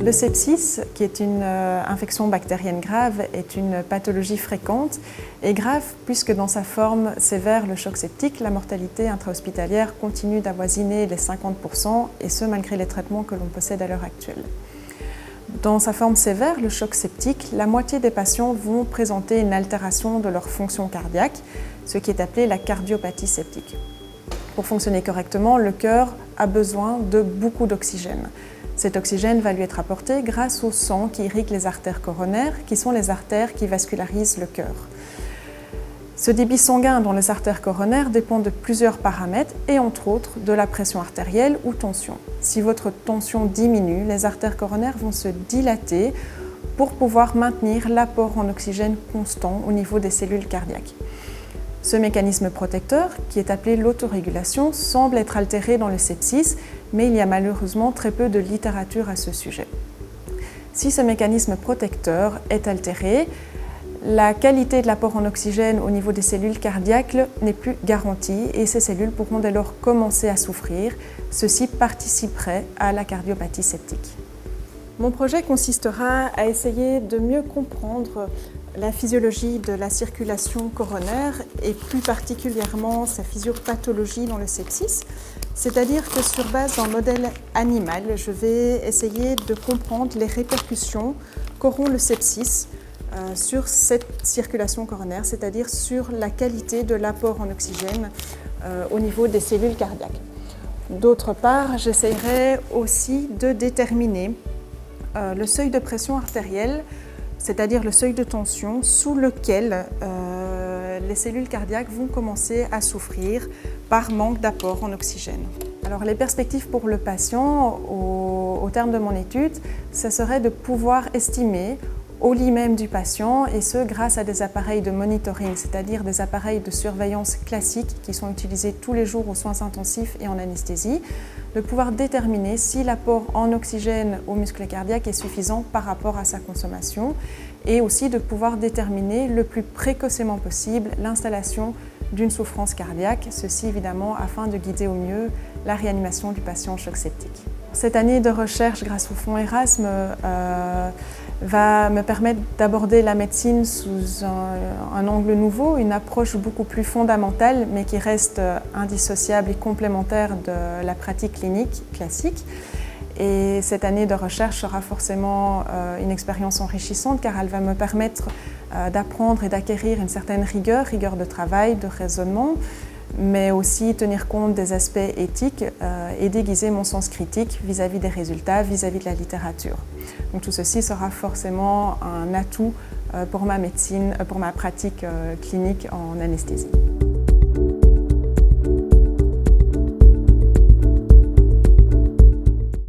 Le sepsis, qui est une infection bactérienne grave, est une pathologie fréquente et grave puisque dans sa forme sévère, le choc septique, la mortalité intra-hospitalière continue d'avoisiner les 50% et ce malgré les traitements que l'on possède à l'heure actuelle. Dans sa forme sévère, le choc septique, la moitié des patients vont présenter une altération de leur fonction cardiaque, ce qui est appelé la cardiopathie septique. Pour fonctionner correctement, le cœur a besoin de beaucoup d'oxygène. Cet oxygène va lui être apporté grâce au sang qui irrigue les artères coronaires, qui sont les artères qui vascularisent le cœur. Ce débit sanguin dans les artères coronaires dépend de plusieurs paramètres et entre autres de la pression artérielle ou tension. Si votre tension diminue, les artères coronaires vont se dilater pour pouvoir maintenir l'apport en oxygène constant au niveau des cellules cardiaques. Ce mécanisme protecteur, qui est appelé l'autorégulation, semble être altéré dans le sepsis, mais il y a malheureusement très peu de littérature à ce sujet. Si ce mécanisme protecteur est altéré, la qualité de l'apport en oxygène au niveau des cellules cardiaques n'est plus garantie et ces cellules pourront dès lors commencer à souffrir. Ceci participerait à la cardiopathie septique. Mon projet consistera à essayer de mieux comprendre la physiologie de la circulation coronaire et plus particulièrement sa physiopathologie dans le sepsis. C'est-à-dire que sur base d'un modèle animal, je vais essayer de comprendre les répercussions qu'auront le sepsis sur cette circulation coronaire, c'est-à-dire sur la qualité de l'apport en oxygène au niveau des cellules cardiaques. D'autre part, j'essaierai aussi de déterminer le seuil de pression artérielle, c'est-à-dire le seuil de tension sous lequel les cellules cardiaques vont commencer à souffrir par manque d'apport en oxygène. Alors les perspectives pour le patient, au terme de mon étude, ce serait de pouvoir estimer au lit même du patient, et ce grâce à des appareils de monitoring, c'est-à-dire des appareils de surveillance classiques qui sont utilisés tous les jours aux soins intensifs et en anesthésie, de pouvoir déterminer si l'apport en oxygène au muscle cardiaque est suffisant par rapport à sa consommation et aussi de pouvoir déterminer le plus précocement possible l'installation d'une souffrance cardiaque, ceci évidemment afin de guider au mieux la réanimation du patient en choc septique. Cette année de recherche grâce au fonds Erasme va me permettre d'aborder la médecine sous un angle nouveau, une approche beaucoup plus fondamentale mais qui reste indissociable et complémentaire de la pratique clinique classique. Et cette année de recherche sera forcément une expérience enrichissante car elle va me permettre d'apprendre et d'acquérir une certaine rigueur de travail, de raisonnement, mais aussi tenir compte des aspects éthiques et déguiser mon sens critique vis-à-vis des résultats, vis-à-vis de la littérature. Donc tout ceci sera forcément un atout pour ma médecine, pour ma pratique clinique en anesthésie.